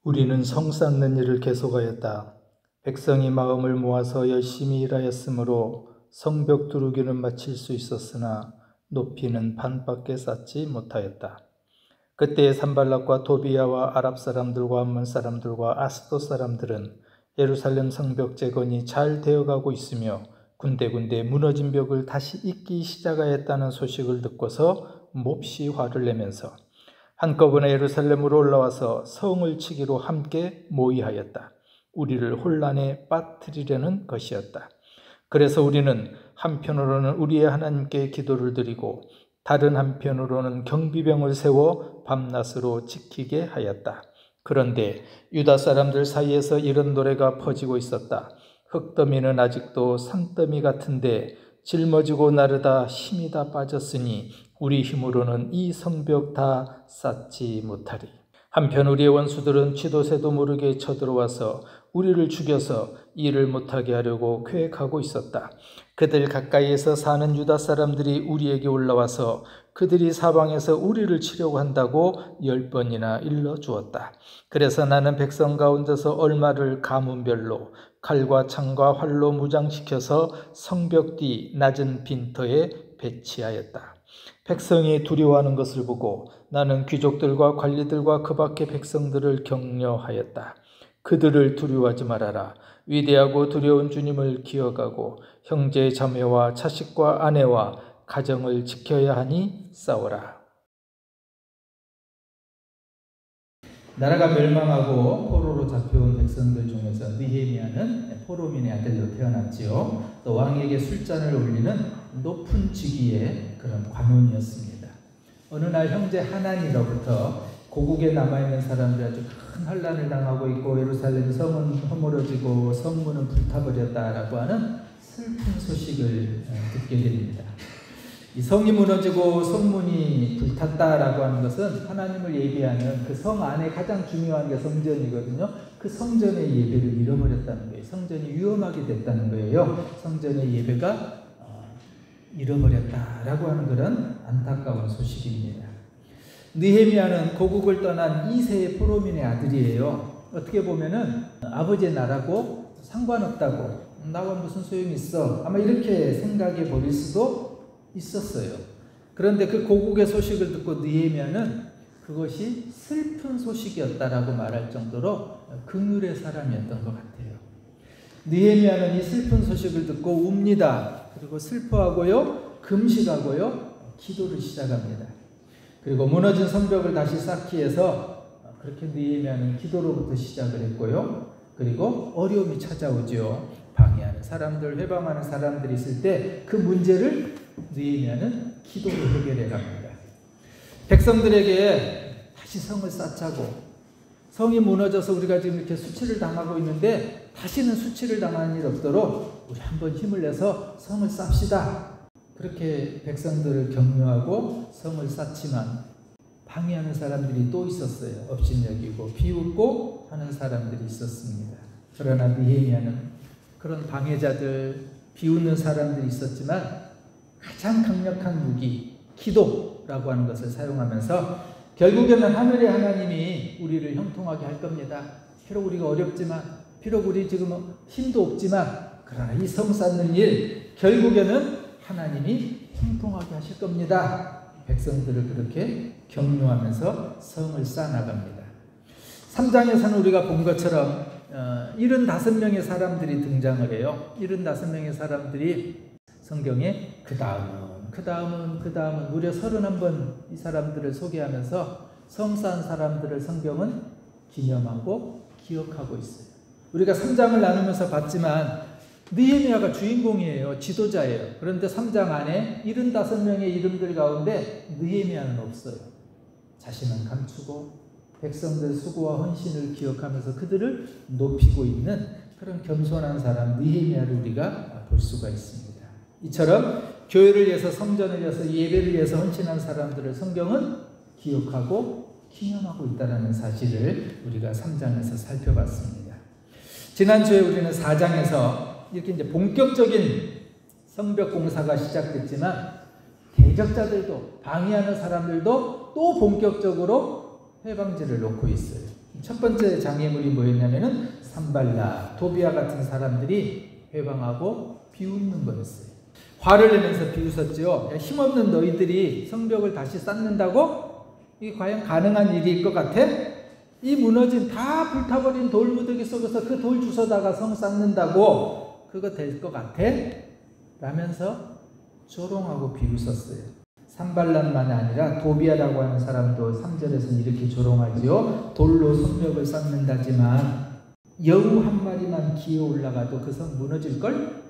우리는 성 쌓는 일을 계속하였다. 백성이 마음을 모아서 열심히 일하였으므로 성벽 두르기는 마칠 수 있었으나 높이는 반밖에 쌓지 못하였다. 그때 산발락과 도비야와 아랍 사람들과 암몬 사람들과 아스돗 사람들은 예루살렘 성벽 재건이 잘 되어가고 있으며 군데군데 무너진 벽을 다시 잇기 시작하였다는 소식을 듣고서 몹시 화를 내면서 한꺼번에 예루살렘으로 올라와서 성을 치기로 함께 모의하였다. 우리를 혼란에 빠뜨리려는 것이었다. 그래서 우리는 한편으로는 우리의 하나님께 기도를 드리고 다른 한편으로는 경비병을 세워 밤낮으로 지키게 하였다. 그런데 유다 사람들 사이에서 이런 노래가 퍼지고 있었다. 흙더미는 아직도 산더미 같은데 짊어지고 나르다 힘이 다 빠졌으니 우리 힘으로는 이 성벽 다 쌓지 못하리. 한편 우리의 원수들은 쥐도 새도 모르게 쳐들어와서 우리를 죽여서 일을 못하게 하려고 계획하고 있었다. 그들 가까이에서 사는 유다 사람들이 우리에게 올라와서 그들이 사방에서 우리를 치려고 한다고 10번이나 일러주었다. 그래서 나는 백성 가운데서 얼마를 가문별로 칼과 창과 활로 무장시켜서 성벽 뒤 낮은 빈터에 배치하였다. 백성이 두려워하는 것을 보고 나는 귀족들과 관리들과 그 밖의 백성들을 격려하였다. 그들을 두려워하지 말아라. 위대하고 두려운 주님을 기억하고 형제 자매와 자식과 아내와 가정을 지켜야 하니 싸워라. 나라가 멸망하고 포로로 잡혀온 백성들 중에서 느헤미야는 포로민의 아들로 태어났지요. 또 왕에게 술잔을 올리는 높은 직위의 그런 관원이었습니다. 어느 날 형제 하나니로부터 고국에 남아있는 사람들이 아주 큰 환난을 당하고 있고 예루살렘 성은 허물어지고 성문은 불타버렸다라고 하는 슬픈 소식을 듣게 됩니다. 이 성이 무너지고 성문이 불탔다라고 하는 것은 하나님을 예배하는 그 성 안에 가장 중요한 게 성전이거든요. 그 성전의 예배를 잃어버렸다는 거예요. 성전이 위험하게 됐다는 거예요. 성전의 예배가 잃어버렸다라고 하는 그런 안타까운 소식입니다. 느헤미야는 고국을 떠난 2세의 포로민의 아들이에요. 어떻게 보면은 아버지의 나라고 상관없다고, 나와 무슨 소용이 있어, 아마 이렇게 생각해 버릴 수도 있었어요. 그런데 그 고국의 소식을 듣고 느헤미야는 그것이 슬픈 소식이었다라고 말할 정도로 긍휼의 사람이었던 것 같아요. 느헤미야는 이 슬픈 소식을 듣고 웁니다. 그리고 슬퍼하고요, 금식하고요, 기도를 시작합니다. 그리고 무너진 성벽을 다시 쌓기 위해서 그렇게 느헤미야는 기도로부터 시작을 했고요. 그리고 어려움이 찾아오죠. 방해하는 사람들, 회방하는 사람들이 있을 때 그 문제를 느헤미야는 기도로 해결해 갑니다. 백성들에게 다시 성을 쌓자고, 성이 무너져서 우리가 지금 이렇게 수치를 당하고 있는데 다시는 수치를 당하는 일 없도록 우리 한번 힘을 내서 성을 쌉시다. 그렇게 백성들을 격려하고 성을 쌓지만 방해하는 사람들이 또 있었어요. 업신여기고 비웃고 하는 사람들이 있었습니다. 그러나 느헤미야는 그런 방해자들, 비웃는 사람들이 있었지만 가장 강력한 무기, 기도라고 하는 것을 사용하면서 결국에는 하늘의 하나님이 우리를 형통하게 할 겁니다. 비록 우리가 어렵지만, 비록 우리 지금 힘도 없지만, 그러나 이 성 쌓는 일 결국에는 하나님이 형통하게 하실 겁니다. 백성들을 그렇게 격려하면서 성을 쌓아나갑니다. 3장에서는 우리가 본 것처럼 75명의 사람들이 등장을 해요. 75명의 사람들이 성경에 그 다음은 무려 31번 이 사람들을 소개하면서 성 쌓은 사람들을 성경은 기념하고 기억하고 있어요. 우리가 3장을 나누면서 봤지만 느헤미야가 주인공이에요. 지도자예요. 그런데 3장 안에 75명의 이름들 가운데 느헤미야는 없어요. 자신은 감추고 백성들 수고와 헌신을 기억하면서 그들을 높이고 있는 그런 겸손한 사람 느헤미야를 우리가 볼 수가 있습니다. 이처럼 교회를 위해서, 성전을 위해서, 예배를 위해서 헌신한 사람들을 성경은 기억하고 기념하고 있다는 사실을 우리가 3장에서 살펴봤습니다. 지난주에 우리는 4장에서 이렇게 이제 본격적인 성벽 공사가 시작됐지만 대적자들도, 방해하는 사람들도 또 본격적으로 회방지를 놓고 있어요. 첫 번째 장애물이 뭐였냐면은 산발라, 도비아 같은 사람들이 회방하고 비웃는 거였어요. 화를 내면서 비웃었죠. 힘없는 너희들이 성벽을 다시 쌓는다고? 이게 과연 가능한 일일 것 같아? 이 무너진 다 불타버린 돌무더기 속에서 그 돌 주워다가 성 쌓는다고? 그거 될 것 같아? 라면서 조롱하고 비웃었어요. 산발란만이 아니라 도비아라고 하는 사람도 3절에서는 이렇게 조롱하지요. 돌로 성벽을 쌓는다지만 여우 한 마리만 기어 올라가도 그 성 무너질걸?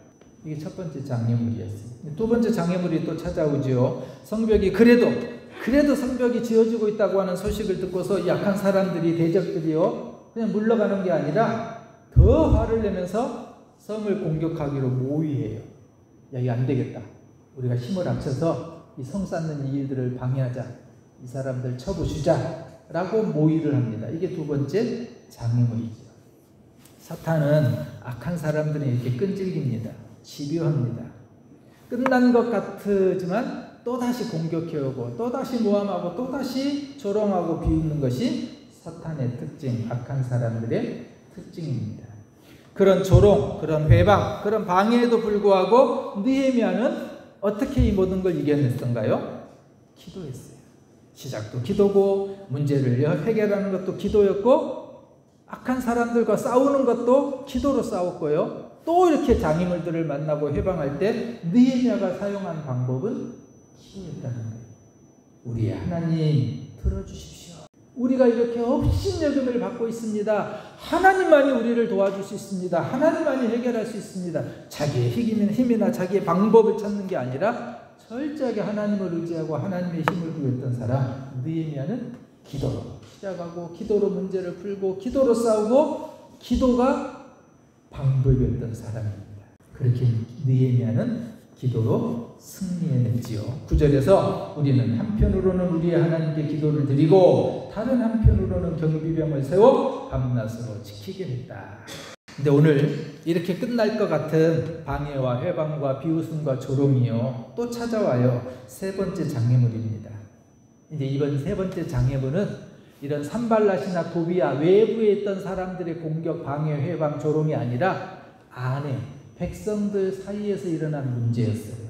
이게 첫 번째 장애물이었어요. 두 번째 장애물이 또 찾아오지요. 성벽이 그래도 성벽이 지어지고 있다고 하는 소식을 듣고서 약한 사람들이, 대적들이요, 그냥 물러가는 게 아니라 더 화를 내면서 성을 공격하기로 모의해요. 야, 이거 안 되겠다. 우리가 힘을 합쳐서 이 성 쌓는 이 일들을 방해하자. 이 사람들 쳐부수자. 라고 모의를 합니다. 이게 두 번째 장애물이죠. 사탄은 악한 사람들은 이렇게 끈질깁니다. 집요합니다. 끝난 것 같지만 또다시 공격해오고 또다시 모함하고 또다시 조롱하고 비웃는 것이 사탄의 특징, 악한 사람들의 특징입니다. 그런 조롱, 그런 회방, 그런 방해에도 불구하고 느헤미야는 어떻게 이 모든 걸 이겨냈던가요? 기도했어요. 시작도 기도고 문제를 해결하는 것도 기도였고 악한 사람들과 싸우는 것도 기도로 싸웠고요. 또 이렇게 장애물들을 만나고 해방할 때 느헤미야가 사용한 방법은 기도였다는 거예요. 우리 하나님 들어주십시오. 우리가 이렇게 업신여김을 받고 있습니다. 하나님만이 우리를 도와줄 수 있습니다. 하나님만이 해결할 수 있습니다. 자기의 힘이나 자기의 방법을 찾는 게 아니라 철저하게 하나님을 의지하고 하나님의 힘을 구했던 사람 느헤미야는 기도로 시작하고 기도로 문제를 풀고 기도로 싸우고 기도가 방법이었던 사람입니다. 그렇게 느헤미야는 기도로 승리해냈지요. 9절에서 우리는 한편으로는 우리의 하나님께 기도를 드리고 다른 한편으로는 경비병을 세워 밤낮으로 지키게 했다. 근데 오늘 이렇게 끝날 것 같은 방해와 회방과 비웃음과 조롱이요 또 찾아와요. 세 번째 장애물입니다. 이제 이번 세 번째 장애물은 이런 산발랏이나 도비아 외부에 있던 사람들의 공격, 방해, 회방, 조롱이 아니라 안에 백성들 사이에서 일어난 문제였어요.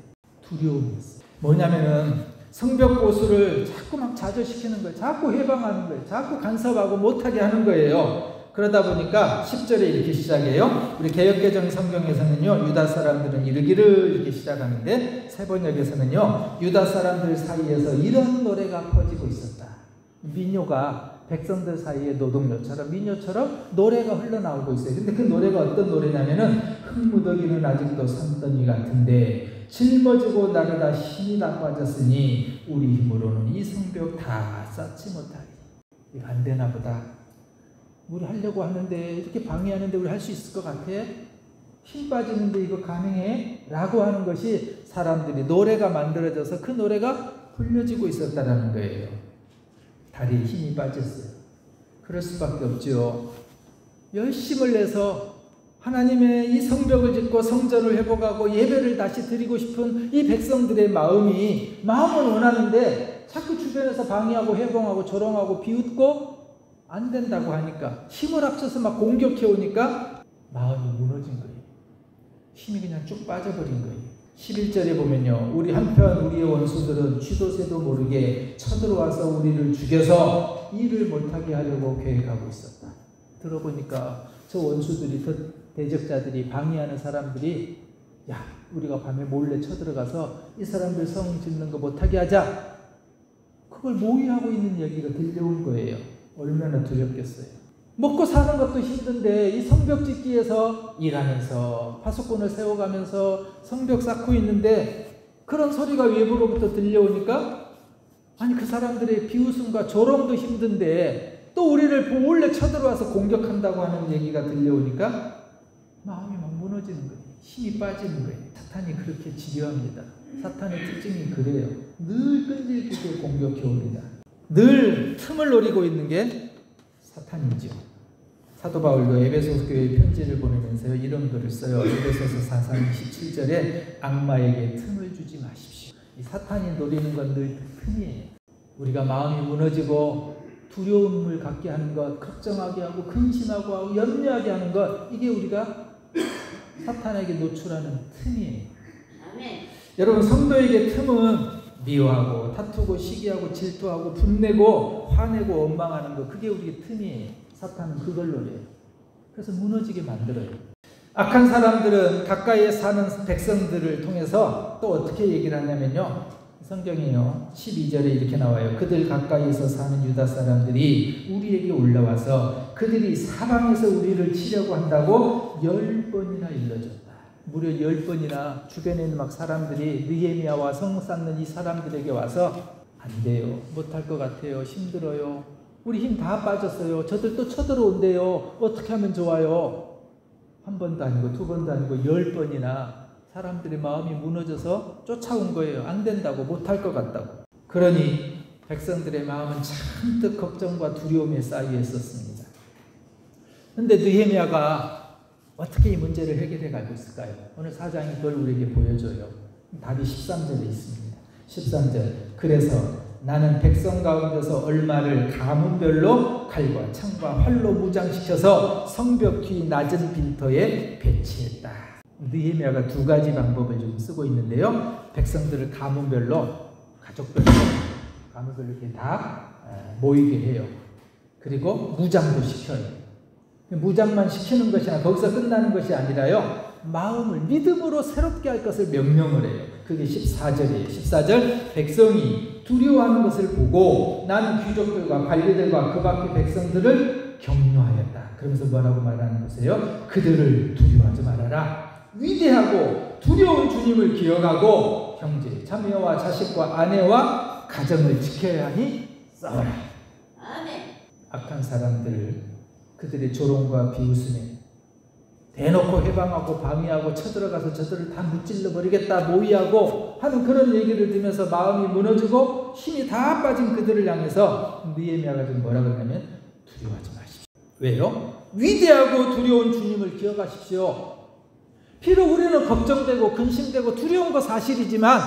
두려움이었어요. 뭐냐면은 성벽 보수를 자꾸 막 좌절시키는 거예요. 자꾸 해방하는 거예요. 자꾸 간섭하고 못하게 하는 거예요. 그러다 보니까 10절에 이렇게 시작해요. 우리 개역개정 성경에서는요, 유다 사람들은 이르기를 이렇게 시작하는데 세번역에서는요, 유다 사람들 사이에서 이런 노래가 퍼지고 있었다. 민요가 백성들 사이에 노동요처럼 민요처럼 노래가 흘러나오고 있어요. 근데 그 노래가 어떤 노래냐면은 흙무더기는 아직도 산더미 같은데 짊어지고 나르다 힘이 나빠졌으니 우리 힘으로는 이 성벽 다 쌓지 못하리. 이거 안 되나 보다. 우리 하려고 하는데 이렇게 방해하는데 우리 할 수 있을 것 같아? 힘 빠지는데 이거 가능해? 라고 하는 것이 사람들이 노래가 만들어져서 그 노래가 불려지고 있었다라는 거예요. 다리에 힘이 빠졌어요. 그럴 수밖에 없죠. 열심을 내서 하나님의 이 성벽을 짓고 성전을 회복하고 예배를 다시 드리고 싶은 이 백성들의 마음은 원하는데 자꾸 주변에서 방해하고 회방하고 조롱하고 비웃고 안 된다고 하니까 힘을 합쳐서 막 공격해 오니까 마음이 무너진 거예요. 힘이 그냥 쭉 빠져버린 거예요. 11절에 보면요. 우리 한편 우리의 원수들은 쥐도새도 모르게 쳐들어와서 우리를 죽여서 일을 못하게 하려고 계획하고 있었다. 들어보니까 저 원수들이, 대적자들이, 방해하는 사람들이 야, 우리가 밤에 몰래 쳐들어가서 이 사람들 성 짓는 거 못하게 하자. 그걸 모의하고 있는 얘기가 들려온 거예요. 얼마나 두렵겠어요. 먹고 사는 것도 힘든데 이 성벽 짓기 위해서 일하면서 파수꾼을 세워가면서 성벽 쌓고 있는데 그런 소리가 외부로부터 들려오니까 아니 그 사람들의 비웃음과 조롱도 힘든데 또 우리를 몰래 쳐들어와서 공격한다고 하는 얘기가 들려오니까 마음이 막 무너지는 거예요. 힘이 빠지는 거예요. 사탄이 그렇게 지배합니다. 사탄의 특징이 그래요. 늘 끈질기게 공격해옵니다. 늘 틈을 노리고 있는 게 사탄이죠. 사도 바울도 에베소 교회 편지를 보내면서 이런 글을 써요. 에베소서 4장 27절에 악마에게 틈을 주지 마십시오. 이 사탄이 노리는 건 늘 틈이에요. 우리가 마음이 무너지고 두려움을 갖게 하는 것, 걱정하게 하고 근심하고 염려하게 하는 것, 이게 우리가 사탄에게 노출하는 틈이에요. 아멘. 여러분, 성도에게 틈은 미워하고 다투고 시기하고 질투하고 분내고 화내고 원망하는 것, 그게 우리의 틈이에요. 사탄은 그걸로 해요. 그래서 무너지게 만들어요. 악한 사람들은 가까이에 사는 백성들을 통해서 또 어떻게 얘기를 하냐면요, 성경이요 12절에 이렇게 나와요. 그들 가까이에서 사는 유다 사람들이 우리에게 올라와서 그들이 사방에서 우리를 치려고 한다고 10번이나 일러줬다. 무려 10번이나 주변에 있는 막 사람들이 느헤미야와 성 쌓는 이 사람들에게 와서 안 돼요, 못할 것 같아요, 힘들어요, 우리 힘 다 빠졌어요, 저들 또 쳐들어온대요, 어떻게 하면 좋아요. 한 번도 아니고 두 번도 아니고 10번이나 사람들의 마음이 무너져서 쫓아온 거예요. 안 된다고, 못할 것 같다고. 그러니 백성들의 마음은 잔뜩 걱정과 두려움에 쌓여 있었습니다. 그런데 느헤미야가 어떻게 이 문제를 해결해 가고 있을까요? 오늘 4장이 그걸 우리에게 보여줘요. 답이 13절에 있습니다. 13절. 그래서 나는 백성 가운데서 얼마를 가문별로 칼과 창과 활로 무장시켜서 성벽 뒤 낮은 빈터에 배치했다. 느헤미야가 두 가지 방법을 좀 쓰고 있는데요. 백성들을 가문별로, 가족별로, 가문별로 이렇게 다 모이게 해요. 그리고 무장도 시켜요. 무장만 시키는 것이 아니라 거기서 끝나는 것이 아니라요, 마음을 믿음으로 새롭게 할 것을 명령을 해요. 그게 14절이에요. 14절. 백성이 두려워하는 것을 보고 나는 귀족들과 관리들과 그 밖의 백성들을 격려하였다. 그러면서 뭐라고 말하는 거세요? 그들을 두려워하지 말아라. 위대하고 두려운 주님을 기억하고 형제, 자매와 자식과 아내와 가정을 지켜야 하니 싸워라. 아멘. 악한 사람들을 그들의 조롱과 비웃음에 대놓고 해방하고 방해하고 쳐들어가서 저들을 다 무찔러 버리겠다, 모의하고 하는 그런 얘기를 들으면서 마음이 무너지고 힘이 다 빠진 그들을 향해서 느헤미야가 좀 뭐라 그러냐면 두려워하지 마십시오. 왜요? 위대하고 두려운 주님을 기억하십시오. 비록 우리는 걱정되고 근심되고 두려운 거 사실이지만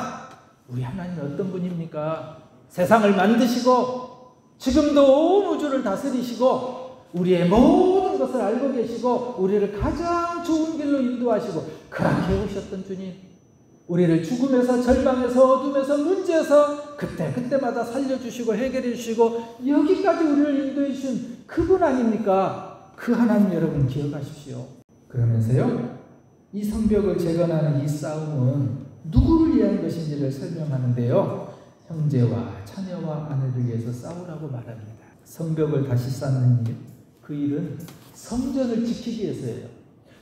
우리 하나님은 어떤 분입니까? 세상을 만드시고 지금도 온 우주를 다스리시고 우리의 모든 것을 알고 계시고 우리를 가장 좋은 길로 인도하시고 그렇게 오셨던 주님, 우리를 죽음에서 절망에서 어둠에서 문제에서 그때마다 살려주시고 해결해 주시고 여기까지 우리를 인도해 주신 그분 아닙니까? 그 하나님 여러분 기억하십시오. 그러면서요, 이 성벽을 재건하는 이 싸움은 누구를 위한 것인지를 설명하는데요, 형제와 자녀와 아내를 위해서 싸우라고 말합니다. 성벽을 다시 쌓는 일, 그 일은 성전을 지키기 위해서예요.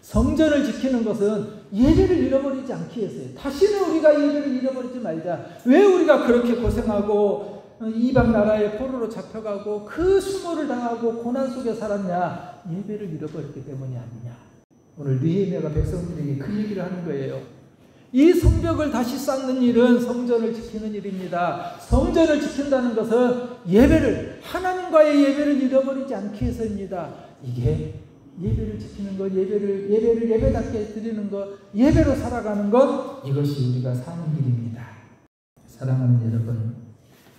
성전을 지키는 것은 예배를 잃어버리지 않기 위해서예요. 다시는 우리가 예배를 잃어버리지 말자. 왜 우리가 그렇게 고생하고 이방 나라에 포로로 잡혀가고 그 수모를 당하고 고난 속에 살았냐? 예배를 잃어버렸기 때문이 아니냐. 오늘 느헤미야가 백성들에게 그 얘기를 하는 거예요. 이 성벽을 다시 쌓는 일은 성전을 지키는 일입니다. 성전을 지킨다는 것은 예배를, 하나님과의 예배를 잃어버리지 않기 위해서입니다. 이게 예배를 지키는 것, 예배를 예배답게 드리는 것, 예배로 살아가는 것, 이것이 우리가 사는 길입니다. 사랑하는 여러분,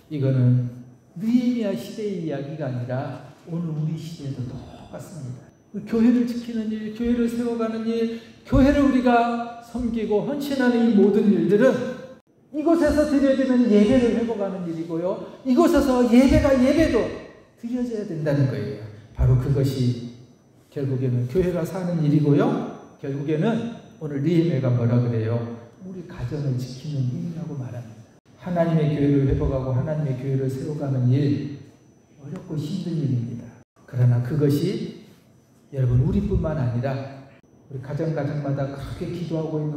이거는 느헤미야 시대의 이야기가 아니라 오늘 우리 시대에도 똑같습니다. 교회를 지키는 일, 교회를 세워가는 일, 교회를 우리가 섬기고 헌신하는 이 모든 일들은 이곳에서 드려지는 예배를 회복하는 일이고요, 이곳에서 예배도 드려져야 된다는 거예요. 바로 그것이 결국에는 교회가 사는 일이고요, 결국에는 오늘 느헤미야가 뭐라 그래요? 우리 가정을 지키는 일이라고 말합니다. 하나님의 교회를 회복하고 하나님의 교회를 세워가는 일, 어렵고 힘든 일입니다. 그러나 그것이 여러분 우리뿐만 아니라 우리 가정마다 그렇게 기도하고 있는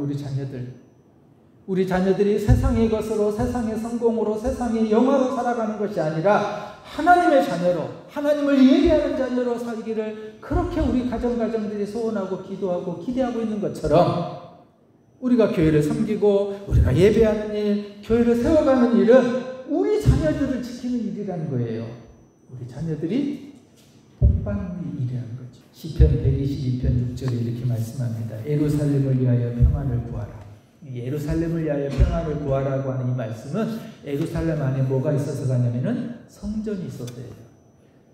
우리 자녀들이 세상의 것으로, 세상의 성공으로, 세상의 영화로 살아가는 것이 아니라 하나님의 자녀로, 하나님을 예배하는 자녀로 살기를 그렇게 우리 가정들이 소원하고 기도하고 기대하고 있는 것처럼 우리가 교회를 섬기고 우리가 예배하는 일, 교회를 세워가는 일은 우리 자녀들을 지키는 일이라는 거예요. 우리 자녀들이 복받는 일이라는 거죠. 시편 122편 6절에 이렇게 말씀합니다. 예루살렘을 위하여 평안을 구하라. 예루살렘을 위하여 평안을 구하라고 하는 이 말씀은 예루살렘 안에 뭐가 있어서가 아니면은 성전이 있었대요.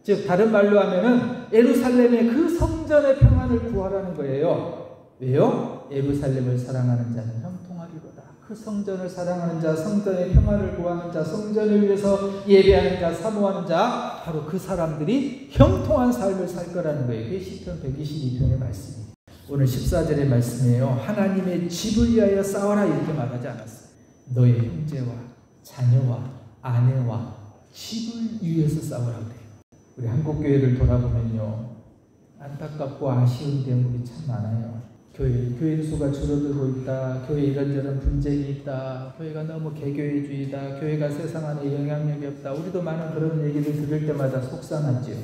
즉 다른 말로 하면은 예루살렘의 그 성전의 평안을 구하라는 거예요. 왜요? 예루살렘을 사랑하는 자는 형통하리로다. 그 성전을 사랑하는 자, 성전의 평안을 구하는 자, 성전을 위해서 예배하는 자, 사모하는 자, 바로 그 사람들이 형통한 삶을 살 거라는 거예요. 그게 시편 122편의 말씀입니다. 오늘 14절의 말씀이에요. 하나님의 집을 위하여 싸워라 이렇게 말하지 않았어요. 너의 형제와 자녀와 아내와 집을 위해서 싸우라 그래요. 우리 한국교회를 돌아보면요, 안타깝고 아쉬운 대목이 참 많아요. 교회 수가 줄어들고 있다. 교회 이런저런 분쟁이 있다. 교회가 너무 개교회주의다. 교회가 세상 안에 영향력이 없다. 우리도 많은 그런 얘기를 들을 때마다 속상하지요.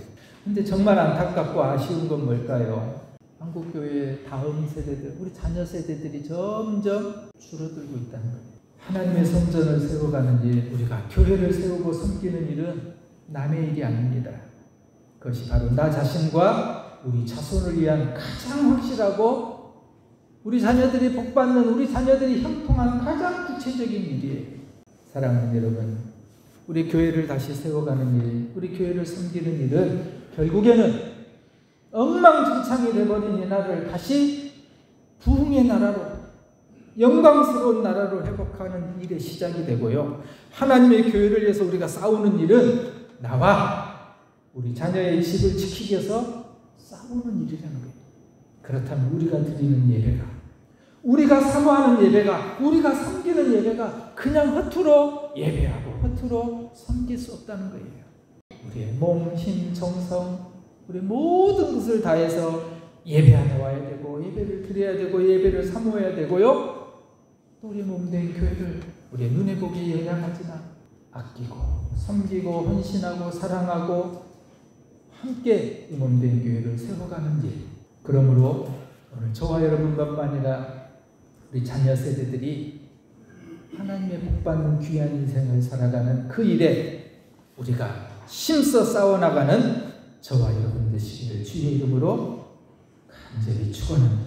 근데 정말 안타깝고 아쉬운 건 뭘까요? 한국교회의 다음 세대들, 우리 자녀 세대들이 점점 줄어들고 있다는 거예요. 하나님의 성전을 세워가는 일, 우리가 교회를 세우고 섬기는 일은 남의 일이 아닙니다. 그것이 바로 나 자신과 우리 자손을 위한 가장 확실하고 우리 자녀들이 복받는, 우리 자녀들이 형통한 가장 구체적인 일이에요. 사랑하는 여러분, 우리 교회를 다시 세워가는 일, 우리 교회를 섬기는 일은 결국에는 엉망진창이 되어버린 이 나라를 다시 부흥의 나라로, 영광스러운 나라로 회복하는 일의 시작이 되고요. 하나님의 교회를 위해서 우리가 싸우는 일은 나와 우리 자녀의 집을 지키기 위해서 싸우는 일이라는 거예요. 그렇다면 우리가 드리는 예배가, 우리가 사모하는 예배가, 우리가 섬기는 예배가 그냥 허투루 예배하고 허투루 섬길 수 없다는 거예요. 우리의 몸, 힘, 정성, 우리 모든 것을 다해서 예배 안에 와야 되고 예배를 드려야 되고 예배를 사모해야 되고요. 또 우리 몸된 교회를 우리의 눈에 보기에 연약하지만 아끼고 섬기고 헌신하고 사랑하고 함께 이 몸된 교회를 세워가는 일. 그러므로 오늘 저와 여러분뿐만 아니라 우리 자녀 세대들이 하나님의 복받는 귀한 인생을 살아가는 그 일에 우리가 힘써 싸워나가는 저와 여러분 되시기를 주의 이름으로 간절히 축원합니다.